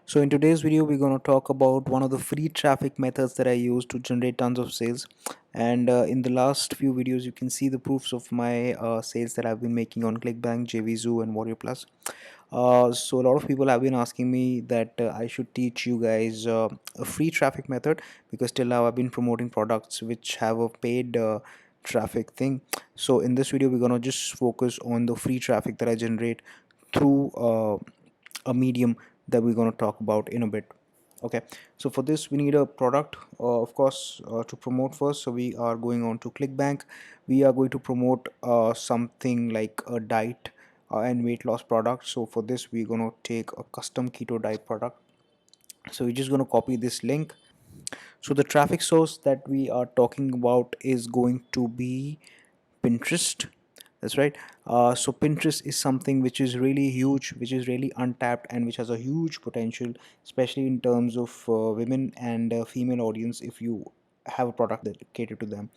So in today's video, we're going to talk about one of the free traffic methods that I use to generate tons of sales. And in the last few videos, you can see the proofs of my sales that I've been making on Clickbank, JVZoo, and Warrior Plus. So a lot of people have been asking me that I should teach you guys a free traffic method, because till now I've been promoting products which have a paid traffic thing. So in this video, we're going to just focus on the free traffic that I generate through a medium that we're going to talk about in a bit. Okay, so for this we need a product, of course, to promote first. So we are going on to Clickbank. We are going to promote something like a diet and weight loss product. So for this we're going to take a custom keto diet product. So we're just going to copy this link. So the traffic source that we are talking about is going to be Pinterest. That's right. So Pinterest is something which is really huge, which is really untapped, and which has a huge potential, especially in terms of women and female audience. If you have a product that cater to them,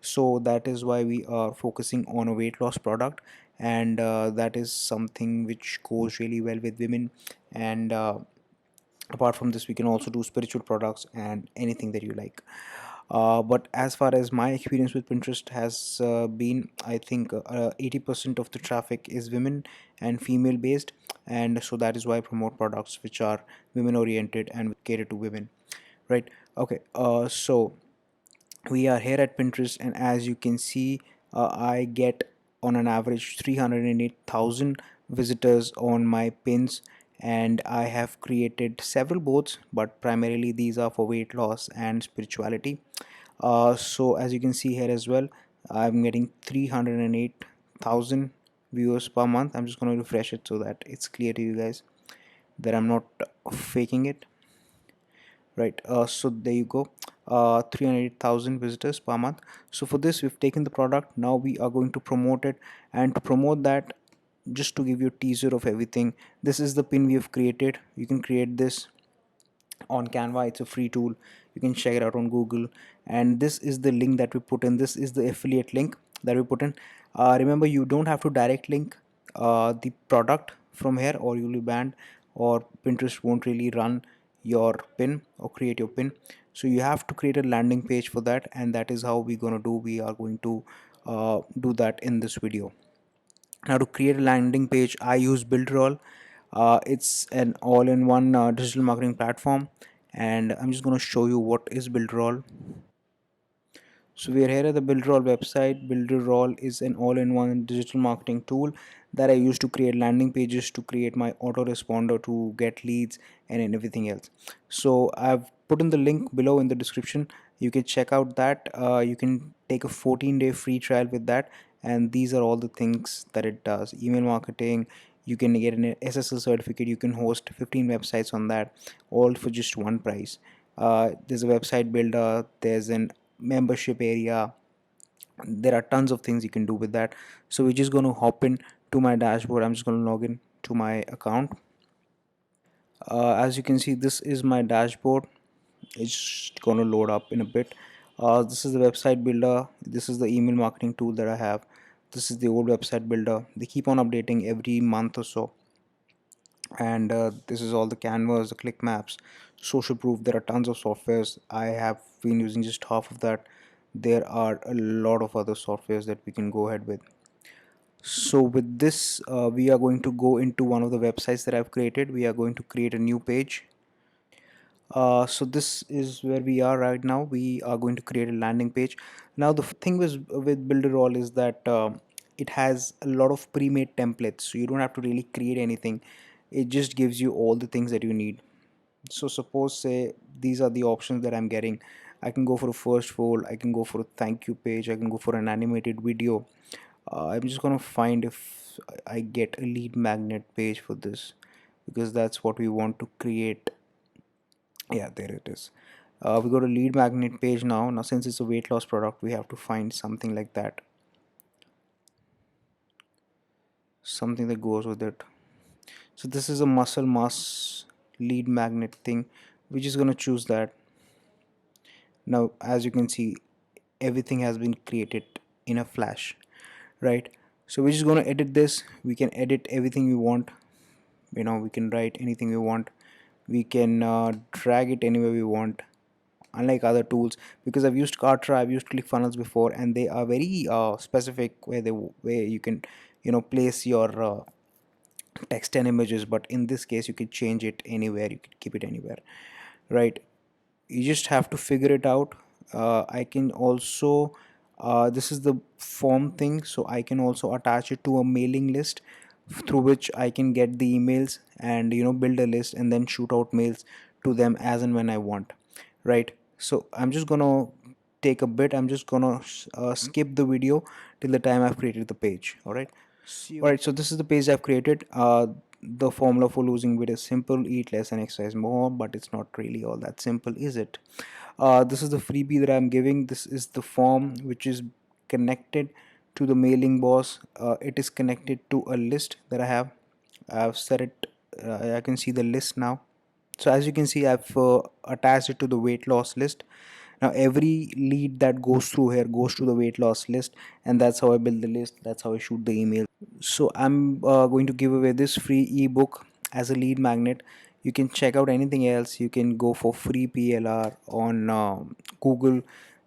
so that is why we are focusing on a weight loss product, and that is something which goes really well with women. And apart from this, we can also do spiritual products and anything that you like. But as far as my experience with Pinterest has been, I think 80% of the traffic is women and female based, and so that is why I promote products which are women oriented and cater to women, right? Okay, so we are here at Pinterest, and as you can see, I get on an average 308,000 visitors on my pins, and I have created several boards, but primarily these are for weight loss and spirituality. So as you can see here as well, I'm getting 308,000 viewers per month. I'm just going to refresh it so that it's clear to you guys that I'm not faking it, right? So there you go, 308,000 visitors per month. So for this, we've taken the product. Now we are going to promote it, and to promote that, just to give you a teaser of everything, this is the pin we have created. You can create this on Canva. It's a free tool. You can check it out on Google. And this is the link that we put in. This is the affiliate link that we put in. Remember, you don't have to direct link the product from here, or you'll be banned, or Pinterest won't really run your pin or create your pin. So you have to create a landing page for that, and that is how we're going to do. We are going to do that in this video. Now, to create a landing page, I use Builderall. It's an all-in-one digital marketing platform, and I'm just going to show you what is Builderall. So we are here at the Builderall website. Builderall is an all-in-one digital marketing tool that I use to create landing pages, to create my autoresponder, to get leads, and everything else. So I've put in the link below in the description. You can check out that. You can take a 14-day free trial with that, and these are all the things that it does. Email marketing. You can get an SSL certificate. You can host 15 websites on that, all for just one price. There's a website builder. There's an membership area. There are tons of things you can do with that. So we're just going to hop in to my dashboard. I'm just going to log in to my account. As you can see, this is my dashboard. It's going to load up in a bit. This is the website builder. This is the email marketing tool that I have. This is the old website builder. They keep on updating every month or so. And this is all the canvas, the click maps, social proof. There are tons of softwares. I have been using just half of that. There are a lot of other softwares that we can go ahead with. So with this, we are going to go into one of the websites that I've created. We are going to create a new page. So this is where we are right now. We are going to create a landing page. Now the thing with Builderall is that it has a lot of pre-made templates, so you don't have to really create anything. It just gives you all the things that you need. So suppose, say, these are the options that I'm getting. I can go for a first fold, I can go for a thank you page, I can go for an animated video. I'm just gonna find if I get a lead magnet page for this, because that's what we want to create. Yeah, there it is. We go to lead magnet page now. Now since it's a weight loss product, we have to find something like that, something that goes with it. So this is a muscle mass lead magnet thing. We're just gonna choose that. Now as you can see, everything has been created in a flash, right? So we're just going to edit this. We can edit everything we want. We can write anything we want. We can drag it anywhere we want, unlike other tools, because I've used Kartra, I've used ClickFunnels before, and they are very specific where you can place your text and images. But in this case you can change it anywhere, you can keep it anywhere, right? You just have to figure it out. I can also this is the form thing, so I can also attach it to a mailing list through which I can get the emails and build a list and then shoot out mails to them as and when I want, right? So I'm just gonna take a bit, I'm just gonna skip the video till the time I've created the page. All right. Alright, so this is the page I've created. The formula for losing weight is simple: eat less and exercise more, but it's not really all that simple, is it? This is the freebie that I'm giving. This is the form which is connected to the mailing boss. It is connected to a list that I have. I've set it, I can see the list now. So as you can see, I've attached it to the weight loss list. Now every lead that goes through here goes to the weight loss list, and that's how I build the list, that's how I shoot the email. So I'm going to give away this free ebook as a lead magnet. You can check out anything else. You can go for free PLR on Google.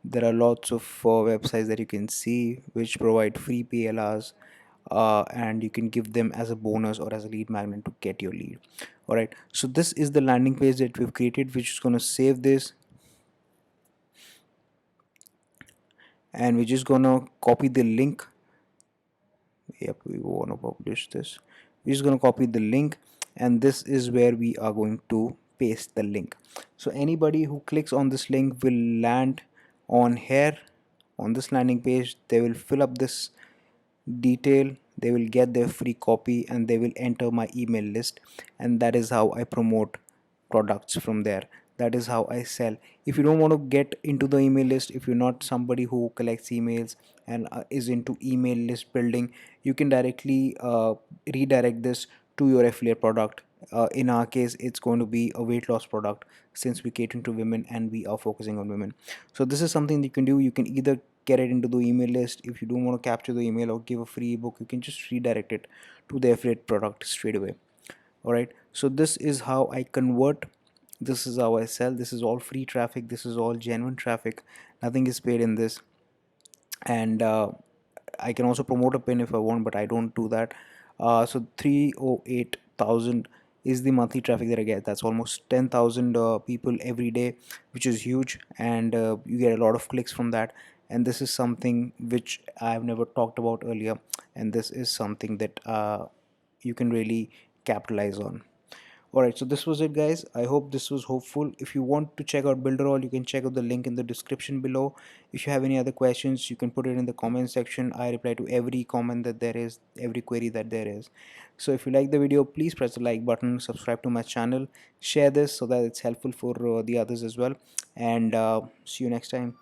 There are lots of websites that you can see which provide free PLRs, and you can give them as a bonus or as a lead magnet to get your lead. All right, so this is the landing page that we've created, which is going to save this, and we're just going to copy the link. Yep, we want to publish this. We're just going to copy the link, and this is where we are going to paste the link. So anybody who clicks on this link will land on here on this landing page. They will fill up this detail, they will get their free copy, and they will enter my email list, and that is how I promote products from there. That is how I sell. If you don't want to get into the email list, if you're not somebody who collects emails and is into email list building, you can directly redirect this to your affiliate product. In our case, it's going to be a weight loss product, since we cater to women and we are focusing on women. So this is something you can do. You can either get it into the email list. If you don't want to capture the email or give a free ebook, you can just redirect it to the affiliate product straight away. All right, so this is how I convert, this is how I sell. This is all free traffic, this is all genuine traffic, nothing is paid in this. And I can also promote a pin if I want, but I don't do that. So 308,000 is the monthly traffic that I get. That's almost 10,000 people every day, which is huge, and you get a lot of clicks from that. And this is something which I've never talked about earlier, and this is something that you can really capitalize on. Alright, so this was it, guys. I hope this was hopeful. If you want to check out Builderall, you can check out the link in the description below. If you have any other questions, you can put it in the comment section. I reply to every comment that there is, every query that there is. So if you like the video, please press the like button, subscribe to my channel, share this so that it's helpful for the others as well. And see you next time.